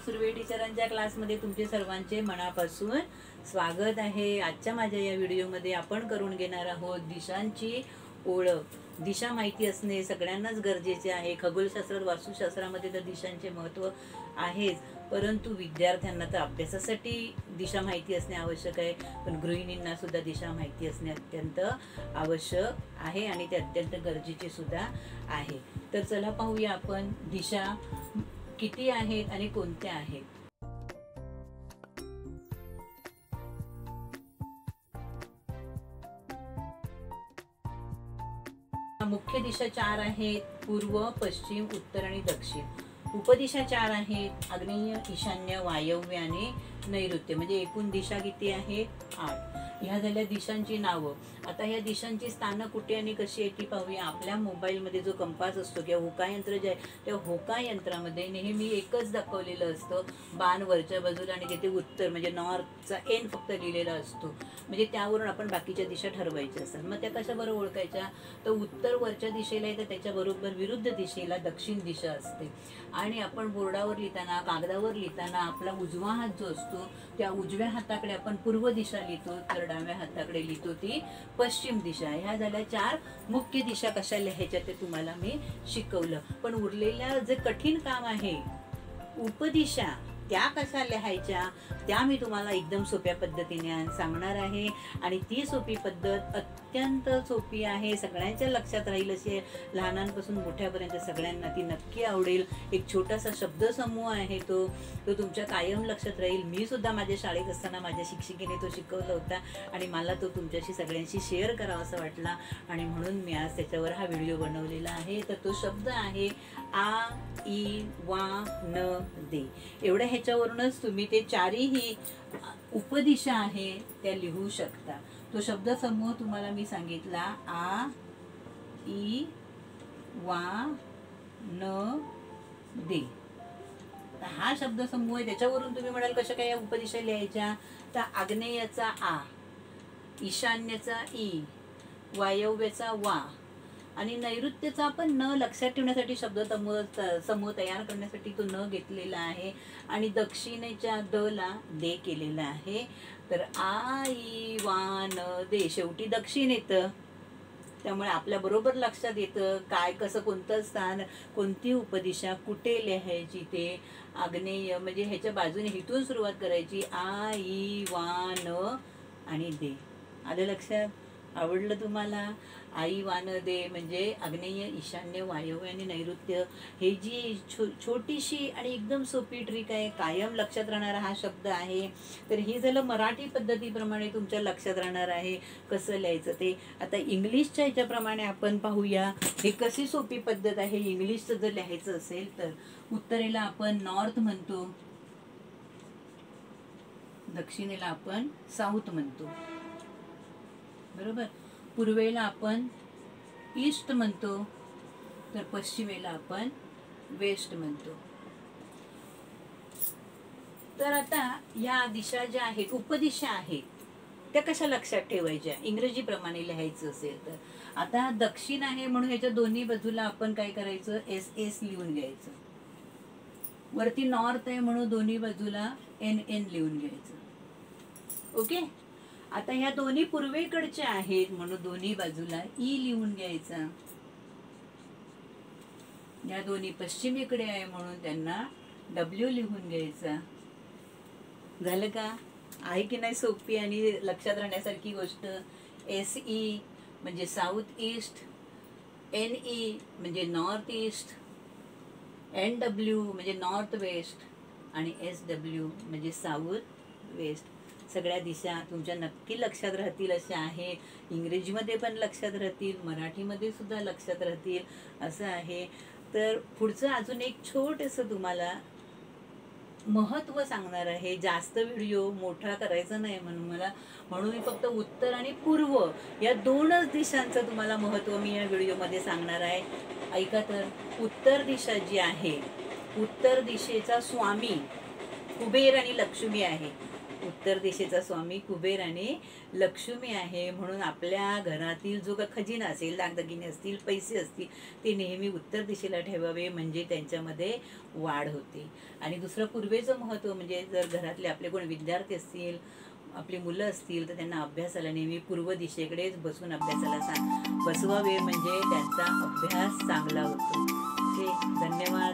सुर्वे टीचरांच्या क्लासमध्ये तुमचे सर्वांचे मनापासून स्वागत आहे। आजच्या माझ्या या व्हिडिओमध्ये आपण करून घेणार आहोत दिशांची ओळख। दिशा माहिती असणे सगळ्यांनाच गरजेचे आहे। खगोलशास्त्रात वास्तुशास्त्रामध्ये तर दिशांचे महत्त्व आहेच, परंतु विद्यार्थ्यांना तर अभ्यासासाठी दिशा माहिती असणे आवश्यक आहे, पण गृहिणींना सुद्धा दिशा माहिती असणे अत्यंत आवश्यक आहे आणि ते अत्यंत गरजेचे सुद्धा आहे। तर चला पाहूया आपण दिशा किती आहेत आणि कोणत्या आहेत। मुख्य दिशा 4 आहेत, पूर्व, पश्चिम, उत्तर आणि दक्षिण। उपदिशा 4 आहेत, आग्नेय, ईशान्य, वायव्य आणि नैऋत्य। म्हणजे एकूण दिशा किती आहेत? 8। ह्या झाल्या दिशांची नावं। आता ह्या दिशांची स्थानं कुठे आणि कशी आहे ती पाहूया। आपल्या मोबाईलमध्ये जो कंपास असतो किंवा होका यंत्र जे आहे त्या होका यंत्रामध्ये नेहमी एकच दाखवलेलं असतं, बाण वरच्या बाजूला आणि तिथे उत्तर म्हणजे नॉर्थचा एन फक्त लिहिलेला असतो। म्हणजे त्यावरून आपण बाकीच्या दिशा ठरवायच्या असतात। मग त्या कशा बरं ओळखायच्या? तर उत्तर वरच्या दिशेला आहे तर त्याच्याबरोबर विरुद्ध दिशेला दक्षिण दिशा असते। आणि आपण बोर्डावर लिहिताना, कागदावर लिहिताना आपला उजवा हात जो असतो त्या उजव्या हाताकडे आपण पूर्व दिशा लिहितो, तर डाव्या हाताकडे लिहितो ती पश्चिम दिशा। ह्या झाल्या 4 मुख्य दिशा। कशा लिहायच्या ते तुम्हाला मी शिकवलं, पण उरलेल्या जे कठीण काम आहे उपदिशा त्या कशा लिहायच्या त्या मी तुम्हाला एकदम सोप्या पद्धतीने सांगणार आहे। आणि ती सोपी पद्धत अत्यंत सोपी आहे, सगळ्यांच्या लक्षात राहील अशी आहे। लहानांपासून मोठ्यापर्यंत सगळ्यांना ती नक्की आवडेल। एक छोटासा शब्दसमूह आहे तो तुमच्या कायम लक्षात राहील। मी सुद्धा माझ्या शाळेत असताना माझ्या शिक्षिकेने तो शिकवला होता आणि मला तो तुमच्याशी सगळ्यांशी शेअर करावा असा वाटला आणि म्हणून मी आज त्याच्यावर हा व्हिडिओ बनवलेला आहे। तर तो शब्द आहे आ, ई, वा, न, दे। एवढ्या ह्याच्यावरूनच तुम्ही ते 4ही उपदिशा आहे त्या लिहू शकता। तो शब्दसमूह तुम्हाला मी सांगितला, आ, ई, वा, न, दे। हा शब्दसमूह आहे, त्याच्यावरून तुम्ही म्हणाल कशा काय या उपदिशा लिहायच्या? तर आग्नेयाचा आ, ईशान्याचा ई, वायव्याचा वा आणि नैऋत्यचा आपण न लक्षात ठेवण्यासाठी समूह तयार करण्यासाठी तो न घेतलेला आहे आणि दक्षिणेच्या द ला दे केलेला आहे। तर आ, ई, वा, न, दे शेवटी दक्षिण येतं, त्यामुळे आपल्या बरोबर लक्षात येतं काय कसं कोणतं स्थान कोणती उपदिशा कुठे लिहायची ते। आग्नेय म्हणजे ह्याच्या बाजूने हिथून सुरुवात करायची, आ, ई, वा, न आणि दे। आलं लक्षात? आवडलं तुम्हाला? आई, वान, दे म्हणजे आग्नेय, ईशान्य, वायव्य आणि नैऋत्य। हे जी छोटीशी आणि एकदम सोपी ट्रिक आहे, कायम लक्षात राहणारा हा शब्द आहे। तर हे झालं मराठी पद्धतीप्रमाणे तुमच्या लक्षात राहणार आहे कसं लिहायचं ते। आता इंग्लिशच्या ह्याच्याप्रमाणे आपण पाहूया हे कशी सोपी पद्धत आहे। इंग्लिशचं जर लिहायचं असेल तर उत्तरेला आपण नॉर्थ म्हणतो, दक्षिणेला आपण साऊथ म्हणतो, बरोबर। पूर्वेला आपण ईस्ट म्हणतो, तर पश्चिमेला आपण वेस्ट म्हणतो। तर आता या दिशा ज्या आहेत उपदिशा आहेत त्या कशा लक्षात ठेवायच्या इंग्रजी प्रमाणे लिहायचं असेल तर? आता दक्षिण आहे म्हणून याच्या दोन्ही बाजूला आपण काय करायचं? एस एस लिहून घ्यायचं। वरती नॉर्थ आहे म्हणून दोन्ही बाजूला एन एन लिहून घ्यायचं। ओके। आता ह्या दोन्ही पूर्वेकडच्या आहेत म्हणून दोन्ही बाजूला ई लिहून घ्यायचा। या दोन्ही पश्चिमेकडे आहे म्हणून त्यांना डब्ल्यू लिहून घ्यायचा। झालं का? आहे की नाही सोपी आणि लक्षात राहण्यासारखी गोष्ट? एस ई म्हणजे साऊथ ईस्ट, एन ई म्हणजे नॉर्थ ईस्ट, एन डब्ल्यू म्हणजे नॉर्थ वेस्ट आणि एस डब्ल्यू म्हणजे साऊथ वेस्ट। सगळ्या दिशा तुमच्या नक्की लक्षात राहतील अशा आहे। इंग्रजीमध्ये पण लक्षात राहतील, मराठीमध्ये सुद्धा लक्षात राहतील असं आहे। तर पुढचं अजून एक छोटंसं तुम्हाला महत्त्व सांगणार आहे। जास्त व्हिडिओ मोठा करायचा नाही म्हणून मी फक्त उत्तर आणि पूर्व या 2च दिशांचं तुम्हाला महत्त्व मी या व्हिडिओमध्ये सांगणार आहे। ऐका तर, उत्तर दिशा जी आहे, उत्तर दिशेचा स्वामी कुबेर आणि लक्ष्मी आहे। उत्तर दिशेचा स्वामी कुबेर आणि लक्ष्मी आहे. म्हणून आपल्या घरातील जो खजिना असेल, दागदागिने असतील, पैसे असतील, ते नेहमी उत्तर दिशेला ठेवावे, म्हणजे त्यांच्यामध्ये वाढ होते. आणि दुसरं पूर्वेचं महत्त्व म्हणजे जर घरातले आपले कोण विद्यार्थी असतील, आपली मुलं असतील, तर त्यांना अभ्यासाला नेहमी पूर्व दिशेकडेच बसून अभ्यासाला बसवावे, म्हणजे त्यांचा अभ्यास चांगला होतो. ओके, धन्यवाद.